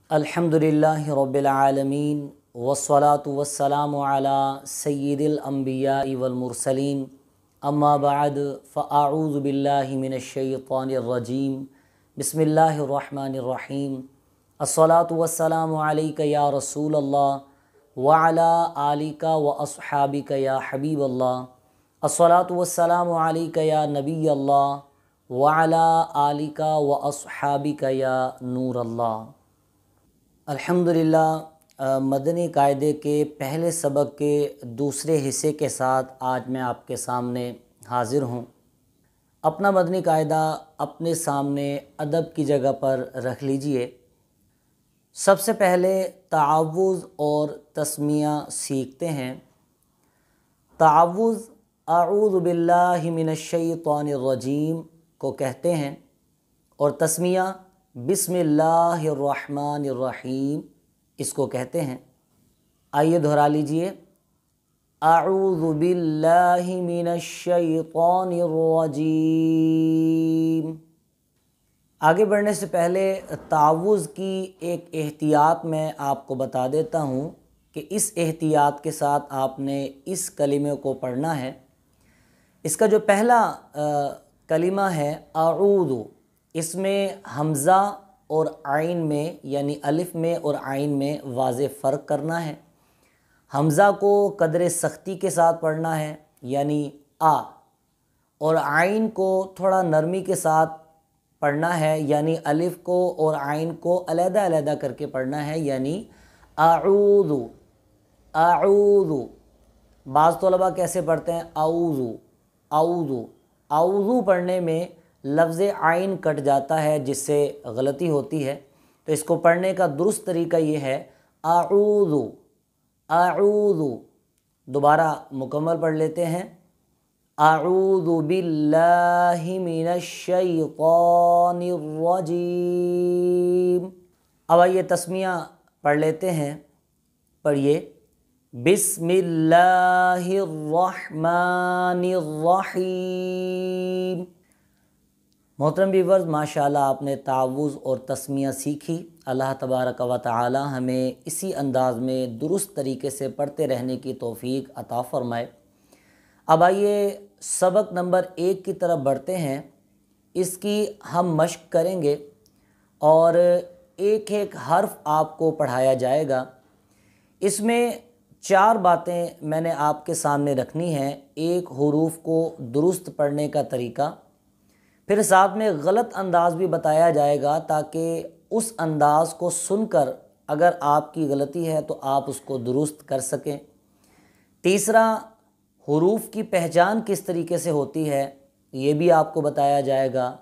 अल्हम्दुलिल्लाहि रब्बिल आलमीन वस्सलातु वस्सलामु अला सय्यिदिल अंबियाइ वल मुरसलीन अम्मा बअद फ़अऊज़ु बिल्लाहि मिनश शैतानिर रजीम बिस्मिल्लाहिर रहमानिर रहीम अस्सलातु वस्सलामु अलैका या रसूलल्लाह व अला आलिका व अस्हाबिका या हबीबल्लाह अस्सलातु वस्सलामु अलैका या नबियल्लाह व अला आलिका व अस्हाबिका या नूरल्लाह। अल्हम्दुलिल्लाह, मदनी कायदे के पहले सबक के दूसरे हिस्से के साथ आज मैं आपके सामने हाज़िर हूँ। अपना मदनी कायदा अपने सामने अदब की जगह पर रख लीजिए। सबसे पहले तावुज़ और तस्मिया सीखते हैं। तावुज़ अऊज़ु बिल्लाहि मिनश शैतानिर रजीम को कहते हैं और तस्मिया बिस्मिल्लाहिर्रहमानिर्रहीम इसको कहते हैं। आइए दोहरा लीजिए, अऊज़ु बिल्लाहि मिनश शैतानिर रजीम। आगे बढ़ने से पहले तावुज़ की एक एहतियात मैं आपको बता देता हूँ कि इस एहतियात के साथ आपने इस कलिमे को पढ़ना है। इसका जो पहला कलिमा है अऊज़ु, इसमें हमज़ा और आइन में यानी अलिफ़ में और आइन में वाज़े फ़र्क करना है। हमज़ा को कदर सख्ती के साथ पढ़ना है यानी आ, और आइन को थोड़ा नरमी के साथ पढ़ना है यानी अलिफ़ को और आइन को अलग-अलग करके पढ़ना है यानी अऊज़ु अऊज़ु। बाज़ तलबा कैसे पढ़ते हैं आऊज़ु आऊज़ु। आऊज़ु पढ़ने में लफ्ज़ आइन कट जाता है जिससे गलती होती है, तो इसको पढ़ने का दुरुस्त तरीका ये है अऊज़ु अऊज़ु। दोबारा मुकम्मल पढ़ लेते हैं, अऊज़ु बिल्लाहि मिनश शैतानिर रजीम। अब आइए तस्मिया पढ़ लेते हैं। पढ़िए, बिस्मिल्लाहिर्रहमानिर्रहीम। मोहतरम व्यूअर्स, माशाअल्लाह आपने तावुज़ और तस्मिया सीखी। अल्लाह तबारक व तआला हमें इसी अंदाज़ में दुरुस्त तरीके से पढ़ते रहने की तौफ़ीक अता फ़रमाए। अब आइए सबक नंबर 1 की तरफ बढ़ते हैं। इसकी हम मश्क करेंगे और एक एक हर्फ आपको पढ़ाया जाएगा। इसमें 4 बातें मैंने आपके सामने रखनी हैं। एक हुरूफ को दुरुस्त पढ़ने का तरीका, फिर साथ में गलत अंदाज़ भी बताया जाएगा ताकि उस अंदाज़ को सुनकर अगर आपकी गलती है तो आप उसको दुरुस्त कर सकें। तीसरा, हुरूफ की पहचान किस तरीके से होती है ये भी आपको बताया जाएगा।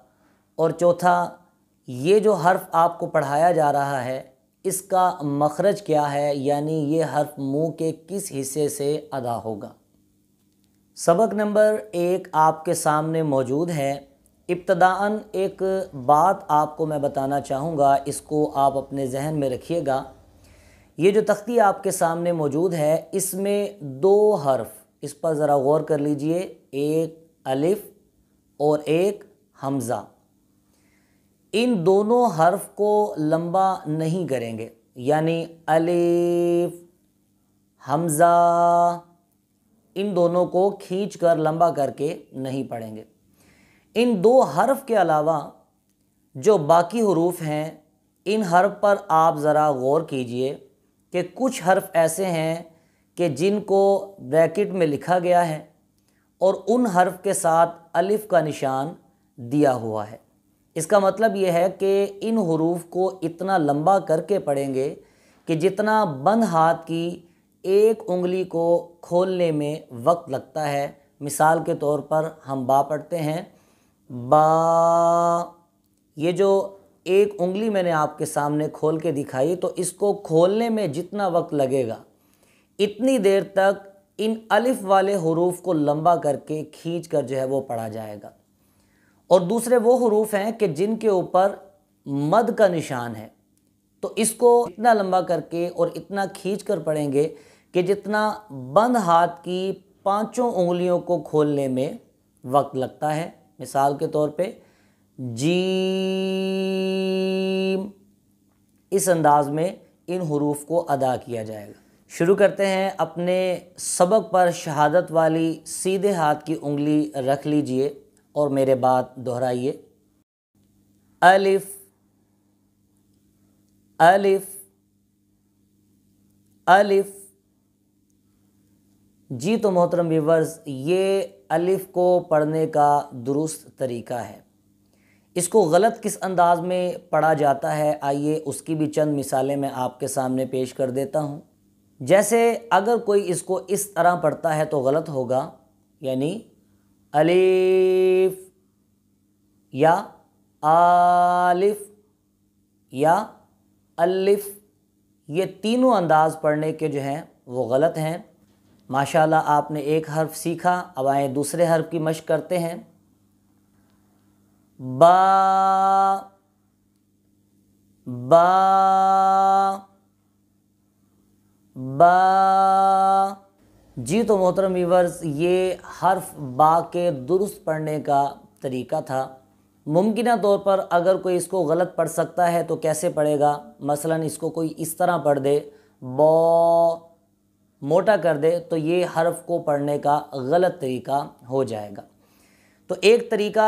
और चौथा, ये जो हर्फ आपको पढ़ाया जा रहा है इसका मखरज क्या है, यानी ये हर्फ मुंह के किस हिस्से से अदा होगा। सबक नंबर 1 आपके सामने मौजूद है। इब्तदाअन एक बात आपको मैं बताना चाहूँगा, इसको आप अपने जहन में रखिएगा। ये जो तख्ती आपके सामने मौजूद है इसमें 2 हर्फ, इस पर ज़रा गौर कर लीजिए, एक अलिफ़ और एक हमज़ा। इन दोनों हर्फ को लंबा नहीं करेंगे, यानी अलिफ़ हमज़ा इन दोनों को खींच कर लंबा करके नहीं पढ़ेंगे। इन 2 हर्फ के अलावा जो बाकी हुरूफ हैं इन हर्फ पर आप ज़रा गौर कीजिए कि कुछ हर्फ ऐसे हैं कि जिनको ब्रैकेट में लिखा गया है और उन हर्फ के साथ अलिफ़ का निशान दिया हुआ है। इसका मतलब ये है कि इन हुरूफ को इतना लंबा करके पढ़ेंगे कि जितना बंद हाथ की एक उंगली को खोलने में वक्त लगता है। मिसाल के तौर पर हम बा पढ़ते हैं, बा। ये जो एक उंगली मैंने आपके सामने खोल के दिखाई, तो इसको खोलने में जितना वक्त लगेगा इतनी देर तक इन अलिफ़ वाले हुरूफ को लंबा करके खींच कर जो है वो पढ़ा जाएगा। और दूसरे वो हुरूफ हैं कि जिनके ऊपर मद का निशान है, तो इसको इतना लंबा करके और इतना खींच कर पढ़ेंगे कि जितना बंद हाथ की 5 उंगलियों को खोलने में वक्त लगता है। मिसाल के तौर पे जीम, इस अंदाज में इन हरूफ को अदा किया जाएगा। शुरू करते हैं। अपने सबक पर शहादत वाली सीधे हाथ की उंगली रख लीजिए और मेरे बाद दोहराइए। अलिफ अलिफ अलिफ। जी तो मोहतरम व्यूअर्स, ये अलिफ को पढ़ने का दुरुस्त तरीका है। इसको गलत किस अंदाज में पढ़ा जाता है, आइए उसकी भी चंद मिसालें मैं आपके सामने पेश कर देता हूँ। जैसे अगर कोई इसको इस तरह पढ़ता है तो गलत होगा, यानी अलिफ या आलिफ या अलिफ, ये तीनों अंदाज पढ़ने के जो हैं वो गलत हैं। माशाल्लाह आपने एक हर्फ सीखा, अब आए दूसरे हर्फ की मशक करते हैं। बा बा बा। जी तो मोहतरम व्यूअर्स, ये हर्फ बा के दुरुस्त पढ़ने का तरीका था। मुमकिना तौर पर अगर कोई इसको गलत पढ़ सकता है तो कैसे पढ़ेगा, मसलन इसको कोई इस तरह पढ़ दे, बौ मोटा कर दे, तो ये हर्फ को पढ़ने का गलत तरीका हो जाएगा। तो एक तरीका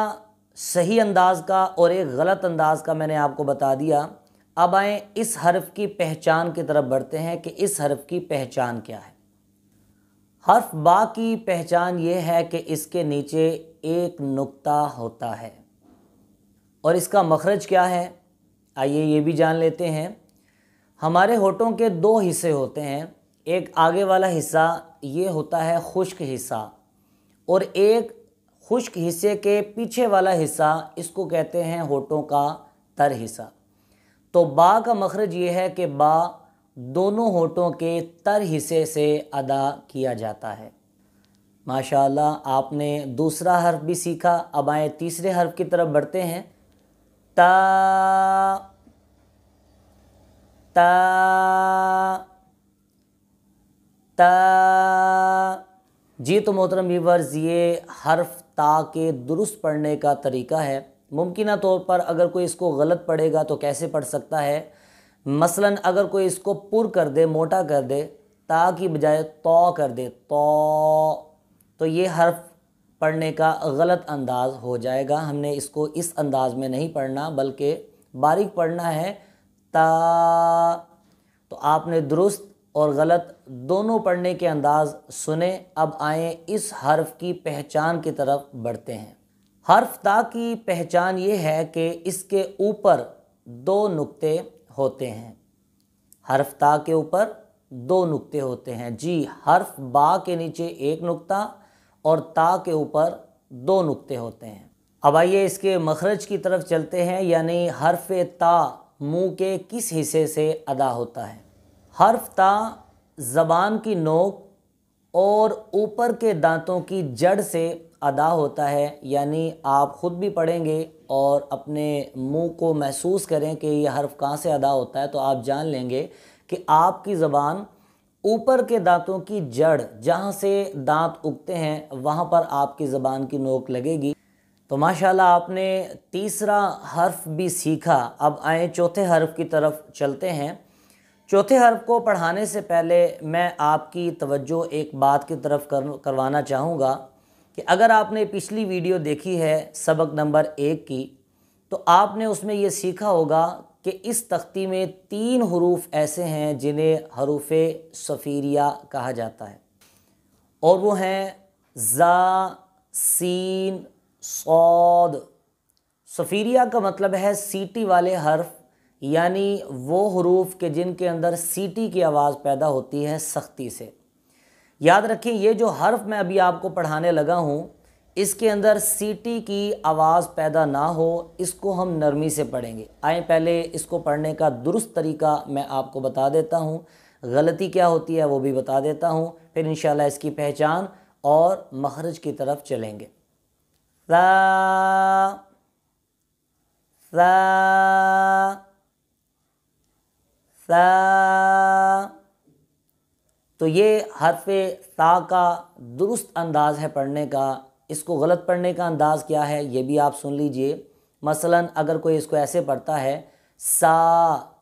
सही अंदाज का और एक गलत अंदाज का मैंने आपको बता दिया। अब आएँ इस हर्फ की पहचान की तरफ बढ़ते हैं कि इस हर्फ की पहचान क्या है। हर्फ बा की पहचान ये है कि इसके नीचे एक नुक्ता होता है और इसका मखरज क्या है, आइए ये भी जान लेते हैं। हमारे होठों के दो हिस्से होते हैं, एक आगे वाला हिस्सा ये होता है खुश्क हिस्सा, और एक खुश्क हिस्से के पीछे वाला हिस्सा इसको कहते हैं होठों का तर हिस्सा। तो बा का मखरज ये है कि बा दोनों होठों के तर हिस्से से अदा किया जाता है। माशाअल्लाह आपने दूसरा हर्फ भी सीखा। अब आए तीसरे हर्फ की तरफ बढ़ते हैं। ता ता ता। जी तो मोहतरम व्यूअर्स, ये हर्फ ता के दुरुस्त पढ़ने का तरीका है। मुमकिना तौर पर अगर कोई इसको गलत पढ़ेगा तो कैसे पढ़ सकता है, मसलन अगर कोई इसको पुर कर दे, मोटा कर दे, ता की बजाय तौ कर दे, तो ये हर्फ पढ़ने का गलत अंदाज हो जाएगा। हमने इसको इस अंदाज में नहीं पढ़ना बल्कि बारीक पढ़ना है, ता। तो आपने दुरुस्त और गलत दोनों पढ़ने के अंदाज सुने। अब आए इस हर्फ की पहचान की तरफ बढ़ते हैं। हर्फ ता की पहचान ये है कि इसके ऊपर दो नुक्ते होते हैं। हर्फ ता के ऊपर दो नुक्ते होते हैं। जी, हर्फ बा के नीचे एक नुक्ता और ता के ऊपर दो नुक्ते होते हैं। अब आइए इसके मखरज की तरफ चलते हैं, यानी हर्फ ता मुंह के किस हिस्से से अदा होता है। हर्फ ता ज़बान की नोक और ऊपर के दांतों की जड़ से अदा होता है, यानी आप ख़ुद भी पढ़ेंगे और अपने मुंह को महसूस करें कि यह हर्फ कहाँ से अदा होता है, तो आप जान लेंगे कि आपकी ज़बान ऊपर के दांतों की जड़, जहाँ से दांत उगते हैं, वहाँ पर आपकी ज़बान की नोक लगेगी। तो माशाल्लाह आपने तीसरा हर्फ भी सीखा। अब आए चौथे हर्फ की तरफ चलते हैं। चौथे हर्फ को पढ़ाने से पहले मैं आपकी तवज्जो एक बात की तरफ करवाना चाहूँगा कि अगर आपने पिछली वीडियो देखी है सबक नंबर 1 की, तो आपने उसमें ये सीखा होगा कि इस तख्ती में 3 हरूफ ऐसे हैं जिन्हें हरूफ़े सफ़ीरिया कहा जाता है, और वो हैं ज़ा, सीन, सौद। सफ़ीरिया का मतलब है सीटी वाले हर्फ, यानी वो हरूफ के जिनके अंदर सीटी की आवाज़ पैदा होती है सख्ती से। याद रखें, ये जो हर्फ मैं अभी आपको पढ़ाने लगा हूँ, इसके अंदर सीटी की आवाज़ पैदा ना हो, इसको हम नरमी से पढ़ेंगे। आए पहले इसको पढ़ने का दुरुस्त तरीका मैं आपको बता देता हूँ, गलती क्या होती है वो भी बता देता हूँ, फिर इंशाल्लाह इसकी पहचान और मखरज की तरफ चलेंगे। सा सा सा। तो ये हर्फ ता का दुरुस्त अंदाज़ है पढ़ने का। इसको गलत पढ़ने का अंदाज़ क्या है ये भी आप सुन लीजिए। मसलन अगर कोई इसको ऐसे पढ़ता है सा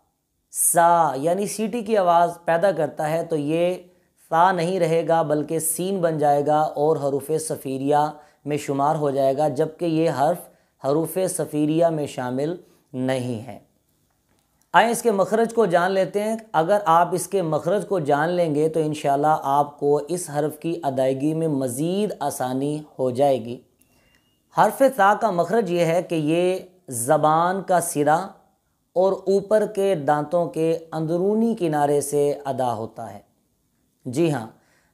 سا یعنی سیٹی کی آواز پیدا کرتا ہے، تو یہ سا نہیں رہے گا بلکہ سین بن جائے گا اور حروف صفیریہ میں شمار ہو جائے گا، جبکہ یہ حرف حروف صفیریہ میں شامل نہیں ہے۔ آئیں اس کے مخرج کو جان لیتے ہیں۔ اگر آپ اس کے مخرج کو جان لیں گے تو انشاءاللہ آپ کو اس حرف کی ادائیگی میں مزید آسانی ہو جائے گی۔ حرف تا کا مخرج یہ ہے کہ یہ زبان کا سرا اور اوپر کے دانتوں کے اندرونی کنارے سے ادا ہوتا ہے۔ جی ہاں،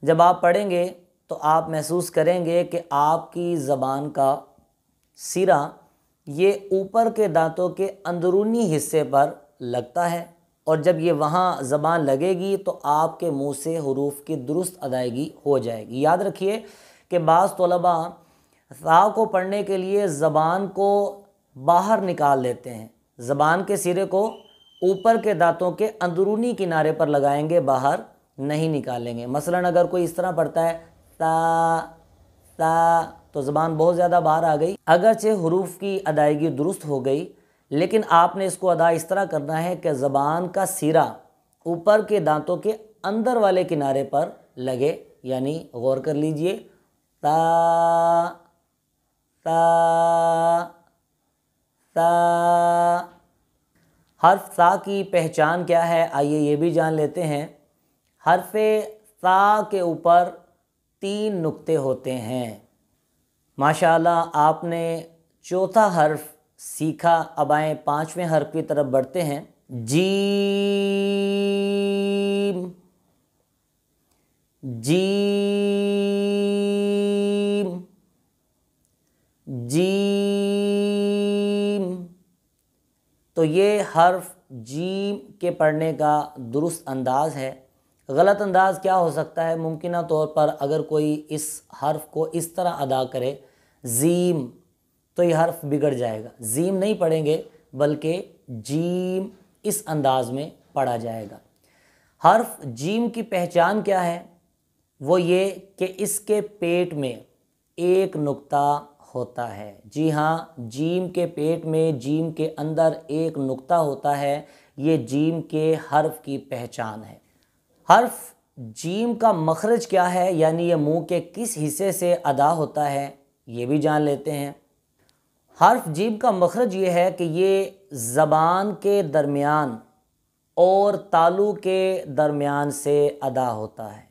جب آپ پڑھیں گے تو آپ محسوس کریں گے کہ آپ کی زبان کا سرا یہ اوپر کے دانتوں کے اندرونی حصے پر لگتا ہے، اور جب یہ وہاں زبان لگے گی تو آپ کے منہ سے حروف کی درست ادائیگی ہو جائے گی۔ یاد رکھیے کہ بعض طلباء تا کو پڑھنے کے لیے زبان کو باہر نکال دیتے ہیں، زبان کے سرے کو اوپر کے دانتوں کے اندرونی کنارے پر لگائیں گے، باہر نہیں نکالیں گے۔ مثلا اگر کوئی اس طرح پڑھتا ہے تا تا تو زبان بہت زیادہ باہر آ گئی، اگرچہ حروف کی ادائیگی درست ہو گئی، لیکن آپ نے اس کو ادا اس طرح کرنا ہے کہ زبان کا سرا اوپر کے دانتوں کے اندر والے کنارے پر لگے، یعنی غور کر لیجئے تا تا تا۔ حرف تا کی پہچان کیا ہے، آئیے یہ بھی جان لیتے ہیں۔ حرف تا کے اوپر 3 نقطے ہوتے ہیں۔ ماشاءاللہ آپ نے چوتھا حرف سیکھا، اب آئیں 5ویں حرف کی طرف بڑھتے ہیں۔ جیم جیم جیم۔ تو یہ حرف جیم کے پڑھنے کا درست انداز ہے۔ غلط انداز کیا ہو سکتا ہے؟ ممکنہ طور پر اگر کوئی اس حرف کو اس طرح ادا کرے زیم، تو یہ حرف بگڑ جائے گا۔ زیم نہیں پڑھیں گے بلکہ جیم اس انداز میں پڑھا جائے گا۔ حرف جیم کی پہچان کیا ہے؟ وہ یہ کہ اس کے پیٹ میں ایک نقطہ ہوتا ہے۔ جی ہاں، جیم کے پیٹ میں، جیم کے اندر ایک نقطہ ہوتا ہے، یہ جیم کے حرف کی پہچان ہے۔ حرف جیم کا مخرج کیا ہے، یعنی یہ منہ کے کس حصے سے ادا ہوتا ہے، یہ بھی جان لیتے ہیں۔ حرف جیم کا مخرج یہ ہے کہ یہ زبان کے درمیان اور تالو کے درمیان سے ادا ہوتا ہے۔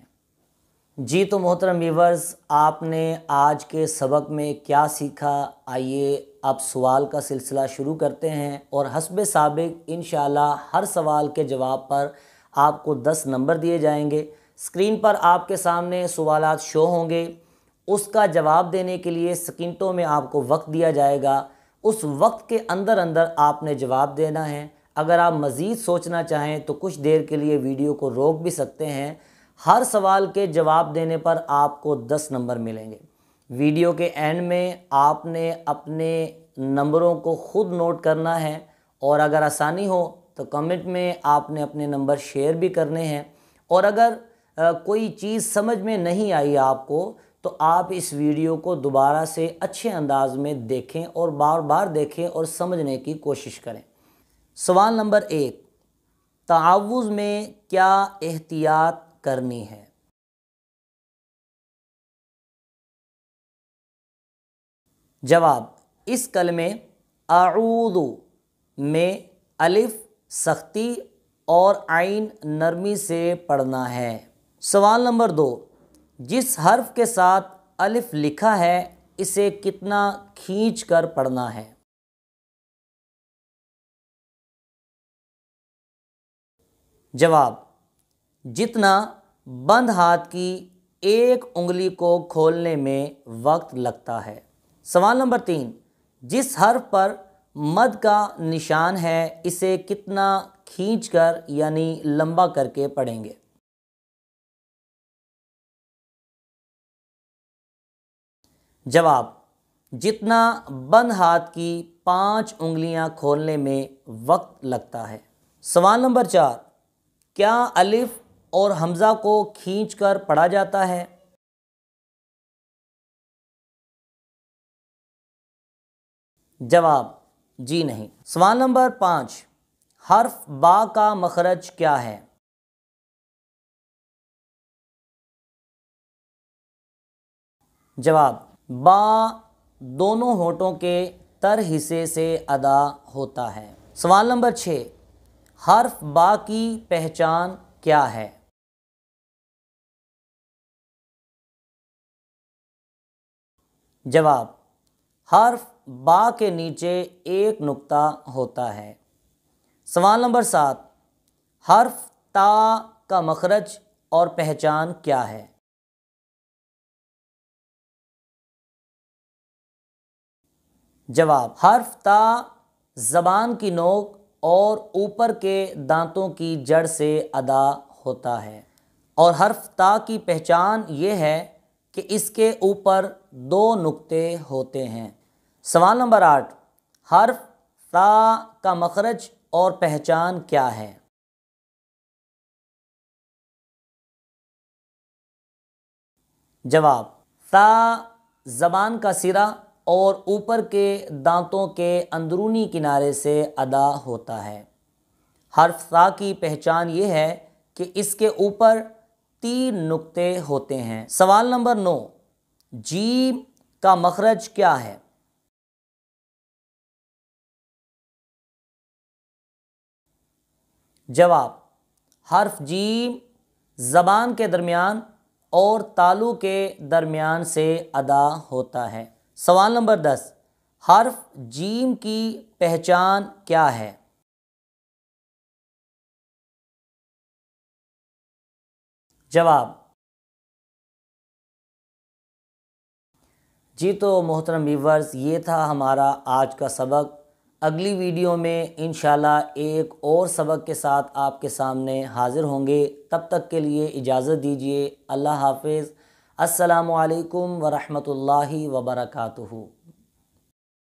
جی تو محترم ویورز، آپ نے آج کے سبق میں کیا سیکھا؟ آئیے اب سوال کا سلسلہ شروع کرتے ہیں، اور حسب سابق انشاءاللہ ہر سوال کے جواب پر آپ کو 10 نمبر دیے جائیں گے۔ اسکرین پر آپ کے سامنے سوالات شو ہوں گے، اس کا جواب دینے کے لیے سیکنڈوں میں آپ کو وقت دیا جائے گا۔ اس وقت کے اندر آپ نے جواب دینا ہے۔ اگر آپ مزید سوچنا چاہیں تو کچھ دیر کے لیے ویڈیو کو روک بھی سکتے ہیں۔ ہر سوال کے جواب دینے پر آپ کو 10 نمبر ملیں گے۔ ویڈیو کے اینڈ میں آپ نے اپنے نمبروں کو خود نوٹ کرنا ہے، اور اگر آسانی ہو تو کمنٹ میں آپ نے اپنے نمبر شیئر بھی کرنے ہیں۔ اور اگر کوئی چیز سمجھ میں نہیں آئی آپ کو تو آپ اس ویڈیو کو دوبارہ سے اچھے انداز میں دیکھیں اور بار بار دیکھیں اور سمجھنے کی کوشش کریں۔ سوال نمبر 1، تعوذ میں کیا احتیاط کرنی ہے؟ جواب، اس کلمے اعوذ میں الف سختی اور عین نرمی سے پڑھنا ہے۔ سوال نمبر 2، جس حرف کے ساتھ الف لکھا ہے اسے کتنا کھینچ کر پڑھنا ہے؟ جواب، جتنا بند ہاتھ کی ایک انگلی کو کھولنے میں وقت لگتا ہے۔ سوال نمبر 3، جس حرف پر مد کا نشان ہے اسے کتنا کھینچ کر یعنی لمبا کر کے پڑھیں گے؟ جواب، جتنا بند ہاتھ کی 5 انگلیاں کھولنے میں وقت لگتا ہے۔ سوال نمبر 4، کیا الف اور حمزہ کو کھینچ کر پڑھا جاتا ہے؟ جواب، جی نہیں۔ سوال نمبر 5، حرف با کا مخرج کیا ہے؟ جواب، با دونوں ہونٹوں کے تر حصے سے ادا ہوتا ہے۔ سوال نمبر 6، حرف با کی پہچان کیا ہے؟ جواب، حرف با کے نیچے ایک نقطہ ہوتا ہے۔ سوال نمبر 7، حرف تا کا مخرج اور پہچان کیا ہے؟ جواب، حرف تا زبان کی نوک اور اوپر کے دانتوں کی جڑ سے ادا ہوتا ہے، اور حرف تا کی پہچان یہ ہے کہ اس کے اوپر 2 نقطے ہوتے ہیں۔ سوال نمبر 8، حرف تا کا مخرج اور پہچان کیا ہے؟ جواب، تا زبان کا سرا اور اوپر کے دانتوں کے اندرونی کنارے سے ادا ہوتا ہے۔ حرف تا کی پہچان یہ ہے کہ اس کے اوپر 3 نقطے ہوتے ہیں۔ سوال نمبر 9، جیم کا مخرج کیا ہے؟ جواب، حرف جیم زبان کے درمیان اور تالو کے درمیان سے ادا ہوتا ہے۔ سوال نمبر 10، حرف جیم کی پہچان کیا ہے؟ جواب، جی تو محترم ویورز، یہ تھا ہمارا آج کا سبق۔ اگلی ویڈیو میں انشاءاللہ ایک اور سبق کے ساتھ آپ کے سامنے حاضر ہوں گے۔ تب تک کے لیے اجازت دیجیے۔ اللہ حافظ۔ السلام علیکم ورحمۃ اللہ وبرکاتہ۔